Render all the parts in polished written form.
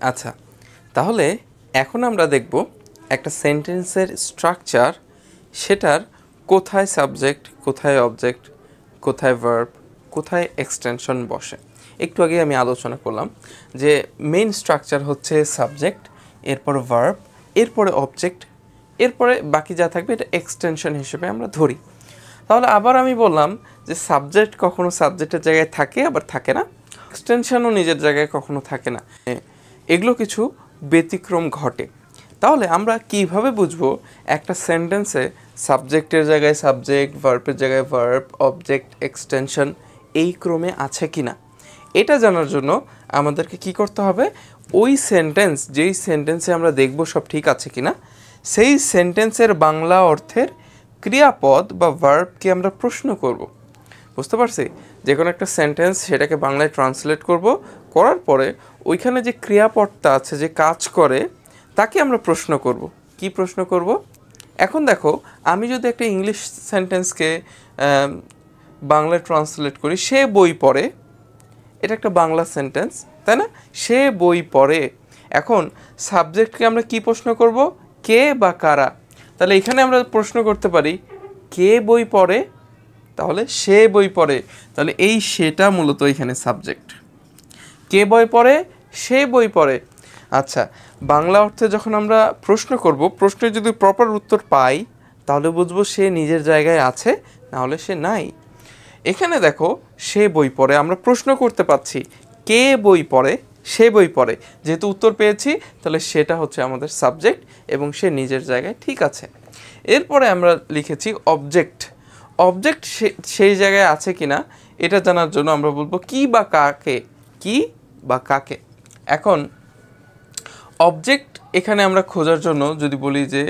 আচ্ছা, তাহলে এখন আমরা দেখব একটা সেন্টেন্সের স্ট্রাকচার, সেটার কোথায় সাবজেক্ট, কোথায় অবজেক্ট, কোথায় ভার্ব, কোথায় এক্সটেনশন বসে। একটু আগে আমি আলোচনা করলাম যে মেইন স্ট্রাকচার হচ্ছে সাবজেক্ট, এরপর ভার্ব, এরপরে অবজেক্ট, এরপরে বাকি যা থাকবে এটা এক্সটেনশন হিসেবে আমরা ধরি। তাহলে আবার আমি বললাম যে সাবজেক্ট কখনো সাবজেক্টের জায়গায় থাকে, আবার থাকে না। এক্সটেনশনও নিজের জায়গায় কখনো থাকে না। এগুলো কিছু ব্যতিক্রম ঘটে। তাহলে আমরা কিভাবে বুঝবো একটা সেন্টেন্সে সাবজেক্টের জায়গায় সাবজেক্ট, ভার্বের জায়গায় ভার্ব, অবজেক্ট, এক্সটেনশন এই ক্রমে আছে কি না? এটা জানার জন্য আমাদেরকে কি করতে হবে, ওই সেন্টেন্স, যেই সেন্টেন্সে আমরা দেখব সব ঠিক আছে কি না, সেই সেন্টেন্সের বাংলা অর্থের ক্রিয়াপদ বা ভার্বকে আমরা প্রশ্ন করব। বুঝতে পারছি? যে কোনো একটা সেন্টেন্স সেটাকে বাংলায় ট্রান্সলেট করব, করার পরে ওইখানে যে ক্রিয়াপদটা আছে, যে কাজ করে, তাকে আমরা প্রশ্ন করব। কি প্রশ্ন করব? এখন দেখো, আমি যদি একটা ইংলিশ সেন্টেন্সকে বাংলায় ট্রান্সলেট করি, সে বই পড়ে, এটা একটা বাংলা সেন্টেন্স, তাই না? সে বই পড়ে। এখন সাবজেক্টকে আমরা কি প্রশ্ন করব? কে বা কারা। তাহলে এখানে আমরা প্রশ্ন করতে পারি কে বই পড়ে, তাহলে সে বই পড়ে। তাহলে এই সেটা মূলত এখানে সাবজেক্ট। কে বই পড়ে? সে বই পড়ে। আচ্ছা, বাংলা অর্থে যখন আমরা প্রশ্ন করব, প্রশ্নের যদি প্রপার উত্তর পাই তাহলে বুঝবো সে নিজের জায়গায় আছে, নাহলে সে নাই। এখানে দেখো, সে বই পড়ে, আমরা প্রশ্ন করতে পারছি কে বই পড়ে, সে বই পড়ে। যেহেতু উত্তর পেয়েছি, তাহলে সেটা হচ্ছে আমাদের সাবজেক্ট এবং সে নিজের জায়গায় ঠিক আছে। এরপরে আমরা লিখেছি অবজেক্ট। অবজেক্ট সেই জায়গায় আছে কিনা এটা জানার জন্য আমরা বলবো কি বা কাকে, কি বা কাকে। এখন অবজেক্ট এখানে আমরা খোঁজার জন্য যদি বলি যে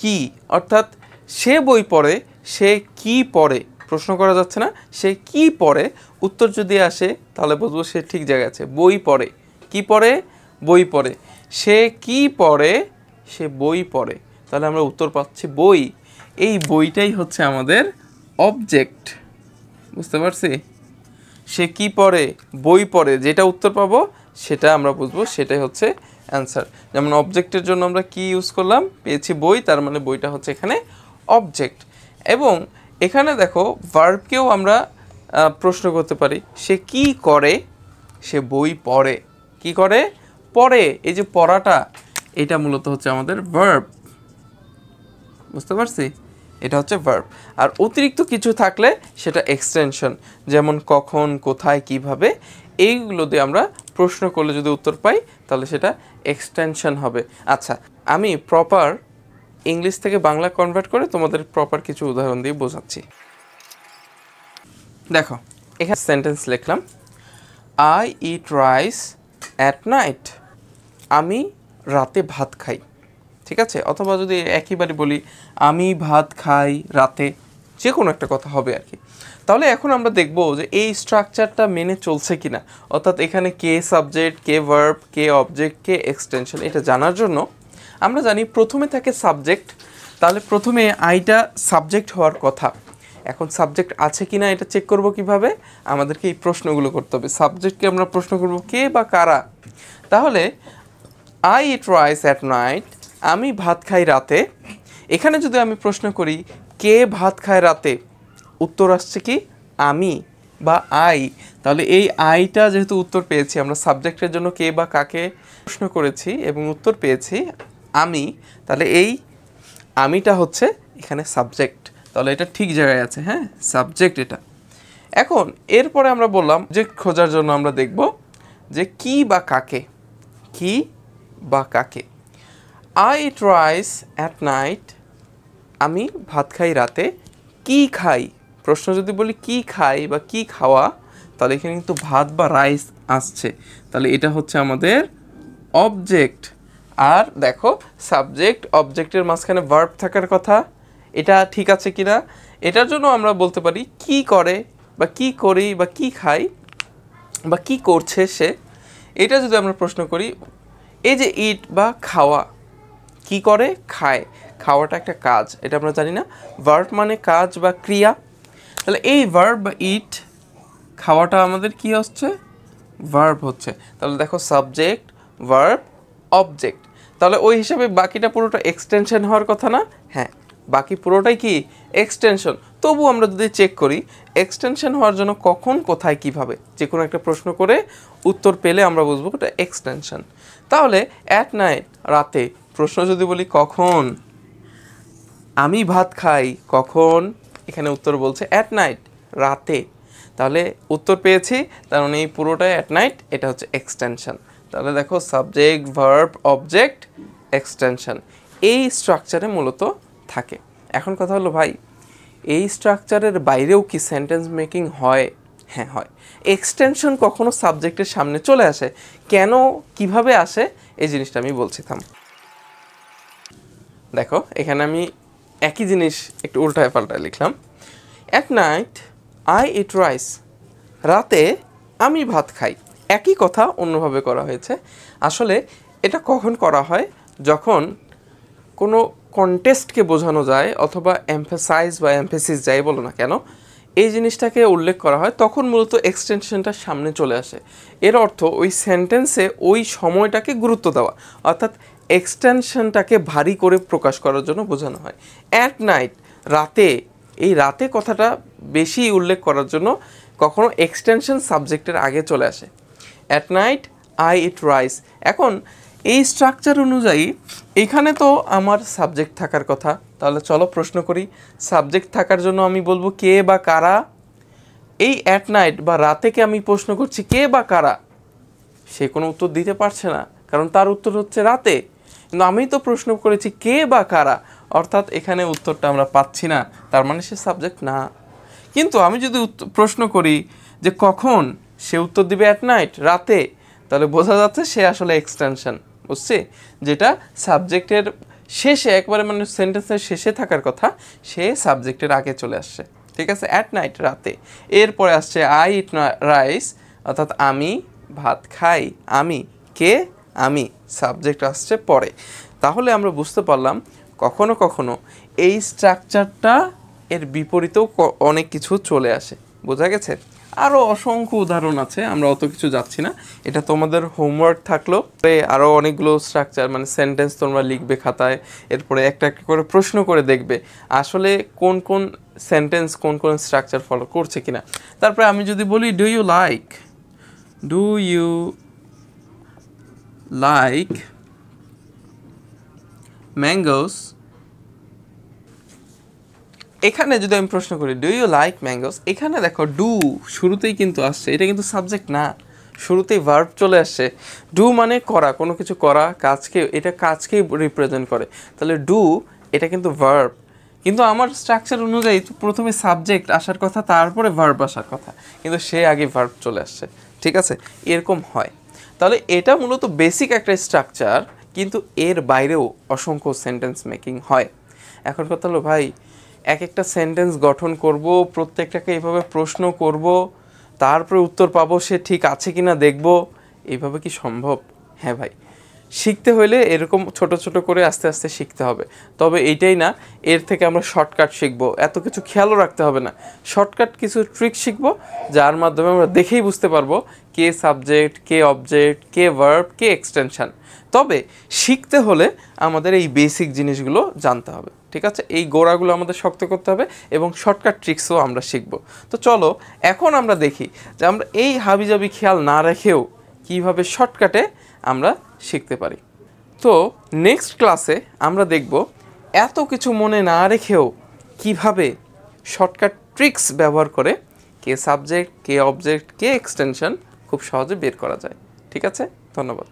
কি, অর্থাৎ সে বই পড়ে, সে কি পড়ে, প্রশ্ন করা যাচ্ছে না, সে কি পড়ে, উত্তর যদি আসে তাহলে বুঝবো সে ঠিক জায়গায় আছে। বই পড়ে, কি পড়ে? বই পড়ে। সে কি পড়ে? সে বই পড়ে। তাহলে আমরা উত্তর পাচ্ছি বই। এই বইটাই হচ্ছে আমাদের অবজেক্ট। বুঝতে পারছি? সে কি পড়ে? বই পড়ে। যেটা উত্তর পাবো সেটা আমরা বুঝবো সেটাই হচ্ছে অ্যান্সার। যেমন অবজেক্টের জন্য আমরা কি ইউজ করলাম? পেয়েছি বই, তার মানে বইটা হচ্ছে এখানে অবজেক্ট। এবং এখানে দেখো, ভার্বকেও আমরা প্রশ্ন করতে পারি, সে কি করে? সে বই পড়ে। কি করে? পড়ে। এই যে পড়াটা, এটা মূলত হচ্ছে আমাদের ভার্ব। বুঝতে পারছি? এটা হচ্ছে ভার্ব। আর অতিরিক্ত কিছু থাকলে সেটা এক্সটেনশন, যেমন কখন, কোথায়, কিভাবে, এইগুলো দিয়ে আমরা প্রশ্ন করলে যদি উত্তর পাই তাহলে সেটা এক্সটেনশন হবে। আচ্ছা, আমি প্রপার ইংলিশ থেকে বাংলা কনভার্ট করে তোমাদের প্রপার কিছু উদাহরণ দিয়ে বোঝাচ্ছি। দেখো, এখানে সেন্টেন্স লিখলাম, I eat rice at night. আমি রাতে ভাত খাই। ঠিক আছে? অথবা যদি একইবারে বলি, আমি ভাত খাই রাতে, যে কোনো একটা কথা হবে আর কি। তাহলে এখন আমরা দেখব যে এই স্ট্রাকচারটা মেনে চলছে কিনা, অর্থাৎ এখানে কে সাবজেক্ট, কে ভার্ব, কে অবজেক্ট, কে এক্সটেনশন, এটা জানার জন্য আমরা জানি প্রথমে থাকে সাবজেক্ট। তাহলে প্রথমে আইটা সাবজেক্ট হওয়ার কথা। এখন সাবজেক্ট আছে কিনা এটা চেক করব কিভাবে? আমাদেরকে এই প্রশ্নগুলো করতে হবে। সাবজেক্টকে আমরা প্রশ্ন করব কে বা কারা। তাহলে I eat rice at night, আমি ভাত খাই রাতে। এখানে যদি আমি প্রশ্ন করি কে ভাত খায় রাতে, উত্তর আসছে কি? আমি বা আই। তাহলে এই আইটা যেহেতু উত্তর পেয়েছি, আমরা সাবজেক্টের জন্য কে বা কাকে প্রশ্ন করেছি এবং উত্তর পেয়েছি আমি, তাহলে এই আমিটা হচ্ছে এখানে সাবজেক্ট। তাহলে এটা ঠিক জায়গায় আছে, হ্যাঁ, সাবজেক্ট এটা। এখন এরপরে আমরা বললাম যে খোঁজার জন্য আমরা দেখব যে কি বা কাকে, কি বা কাকে। I eat rice at night, আমি ভাত খাই রাতে। কি খাই, প্রশ্ন যদি বলি কি খাই বা কি খাওয়া, তাহলে এখানে কিন্তু ভাত বা রাইস আসছে। তাহলে এটা হচ্ছে আমাদের অবজেক্ট। আর দেখো, সাবজেক্ট অবজেক্টের মাঝখানে ভার্ব থাকার কথা, এটা ঠিক আছে কিনা এটার জন্য আমরা বলতে পারি কি করে বা কি করি বা কি খাই বা কি করছে সে। এটা যদি আমরা প্রশ্ন করি, এই যে ইট বা খাওয়া, কি করে? খায়। খাওয়াটা একটা কাজ, এটা আমরা জানি না? ভার্ব মানে কাজ বা ক্রিয়া। তাহলে এই ভার্ব বা ইট, খাওয়াটা আমাদের কি হচ্ছে? ভার্ব হচ্ছে। তাহলে দেখো, সাবজেক্ট, ভার্ব অবজেক্ট। তাহলে ওই হিসাবে বাকিটা পুরোটা এক্সটেনশন হওয়ার কথা না? হ্যাঁ, বাকি পুরোটাই কি এক্সটেনশন। তবু আমরা যদি চেক করি এক্সটেনশন হওয়ার জন্য কখন, কোথায়, কিভাবে, যে কোনো একটা প্রশ্ন করে উত্তর পেলে আমরা বুঝবো ওটা এক্সটেনশন। তাহলে অ্যাট নাইট, রাতে। প্রশ্ন যদি বলি কখন আমি ভাত খাই, কখন, এখানে উত্তর বলছে অ্যাট নাইট, রাতে। তাহলে উত্তর পেয়েছি, তার মানে এই পুরোটাই অ্যাট নাইট, এটা হচ্ছে এক্সটেনশন। তাহলে দেখো সাবজেক্ট, ভার্ব, অবজেক্ট, এক্সটেনশন এই স্ট্রাকচারে মূলত থাকে। এখন কথা হলো ভাই, এই স্ট্রাকচারের বাইরেও কি সেন্টেন্স মেকিং হয়? হ্যাঁ হয়। এক্সটেনশন কখনো সাবজেক্টের সামনে চলে আসে, কেন, কিভাবে আসে, এই জিনিসটা আমি বলছি। থাম, দেখো এখানে আমি একই জিনিস একটু উল্টায় পাল্টায় লিখলাম। At night I eat rice, রাতে আমি ভাত খাই। একই কথা অন্যভাবে করা হয়েছে। আসলে এটা কখন করা হয়? যখন কোনো কন্টেস্টকে বোঝানো যায়, অথবা এমফাসাইজ বা এমফেসিস যাই বলো না কেন, এই জিনিসটাকে উল্লেখ করা হয়, তখন মূলত এক্সটেনশনটা সামনে চলে আসে। এর অর্থ ওই সেন্টেন্সে ওই সময়টাকে গুরুত্ব দেওয়া, অর্থাৎ এক্সটেনশনটাকে ভারী করে প্রকাশ করার জন্য বোঝানো হয়। অ্যাট নাইট, রাতে, এই রাতে কথাটা বেশি উল্লেখ করার জন্য কখনো এক্সটেনশন সাবজেক্টের আগে চলে আসে। At night I eat rice. এখন এই স্ট্রাকচার অনুযায়ী এখানে তো আমার সাবজেক্ট থাকার কথা। তাহলে চলো প্রশ্ন করি, সাবজেক্ট থাকার জন্য আমি বলবো কে বা কারা। এই অ্যাট নাইট বা রাতেকে আমি প্রশ্ন করছি কে বা কারা, সে কোনো উত্তর দিতে পারছে না, কারণ তার উত্তর হচ্ছে রাতে। কিন্তু আমি তো প্রশ্ন করেছি কে বা কারা, অর্থাৎ এখানে উত্তরটা আমরা পাচ্ছি না, তার মানে সে সাবজেক্ট না। কিন্তু আমি যদি প্রশ্ন করি যে কখন, সে উত্তর দিবে অ্যাট নাইট, রাতে, তাহলে বোঝা যাচ্ছে সে আসলে এক্সটেনশন, বুঝছি? যেটা সাবজেক্টের শেষে, একবারে মানে সেন্টেন্সের শেষে থাকার কথা, সে সাবজেক্টের আগে চলে আসছে। ঠিক আছে, অ্যাট নাইট, রাতে। এরপরে আসছে আই ইট রাইস, অর্থাৎ আমি ভাত খাই। আমি কে? আমি, সাবজেক্ট আসছে পরে। তাহলে আমরা বুঝতে পারলাম কখনো কখনো এই স্ট্রাকচারটা এর বিপরীতেও অনেক কিছু চলে আসে। বোঝা গেছে? আরও অসংখ্য উদাহরণ আছে, আমরা অত কিছু যাচ্ছি না, এটা তোমাদের হোমওয়ার্ক থাকলো। আরও অনেকগুলো স্ট্রাকচার মানে সেন্টেন্স তোমরা লিখবে খাতায়, এরপরে একটা একটা করে প্রশ্ন করে দেখবে আসলে কোন কোন সেন্টেন্স কোন কোন স্ট্রাকচার ফলো করছে কিনা। তারপরে আমি যদি বলি ডু ইউ লাইক ম্যাঙ্গোস, এখানে যদি আমি প্রশ্ন করি ডু ইউ লাইক ম্যাঙ্গোস, এখানে দেখো ডু শুরুতেই কিন্তু আসছে, এটা কিন্তু সাবজেক্ট না, শুরুতেই ভার্ব চলে আসছে। ডু মানে করা, কোনো কিছু করা, কাজকে, এটা কাজকেই রিপ্রেজেন্ট করে। তাহলে ডু এটা কিন্তু ভার্ব, কিন্তু আমার স্ট্রাকচার অনুযায়ী তো প্রথমে সাবজেক্ট আসার কথা, তারপরে ভার্ব আসার কথা, কিন্তু সে আগে ভার্ব চলে আসছে। ঠিক আছে, এরকম হয়। তাহলে এটা মূলত বেসিক একটা স্ট্রাকচার, কিন্তু এর বাইরেও অসংখ্য সেন্টেন্স মেকিং হয়। এখন কথা হলো ভাই, এক একটা সেন্টেন্স গঠন করব, প্রত্যেকটাকে এইভাবে প্রশ্ন করব, তারপরে উত্তর পাবো সে ঠিক আছে কি না দেখব, এইভাবে কি সম্ভব? হ্যাঁ ভাই, শিখতে হলে এরকম ছোট ছোট করে আস্তে আস্তে শিখতে হবে। তবে এইটাই না, এর থেকে আমরা শর্টকাট শিখবো, এত কিছু খেয়ালও রাখতে হবে না, শর্টকাট কিছু ট্রিক শিখবো, যার মাধ্যমে আমরা দেখেই বুঝতে পারবো কে সাবজেক্ট, কে অবজেক্ট, কে ভার্ব, কে এক্সটেনশন। তবে শিখতে হলে আমাদের এই বেসিক জিনিসগুলো জানতে হবে। ঠিক আছে, এই গোড়াগুলো আমাদের শক্ত করতে হবে, এবং শর্টকাট ট্রিক্সও আমরা শিখব। তো চলো এখন আমরা দেখি যে আমরা এই হাবিজাবি খেয়াল না রেখেও কিভাবে শর্টকাটে আমরা শিখতে পারি। তো নেক্সট ক্লাসে আমরা দেখব এত কিছু মনে না রেখেও কিভাবে শর্টকাট ট্রিক্স ব্যবহার করে কে সাবজেক্ট, কে অবজেক্ট, কে এক্সটেনশন খুব সহজে বের করা যায়। ঠিক আছে, ধন্যবাদ।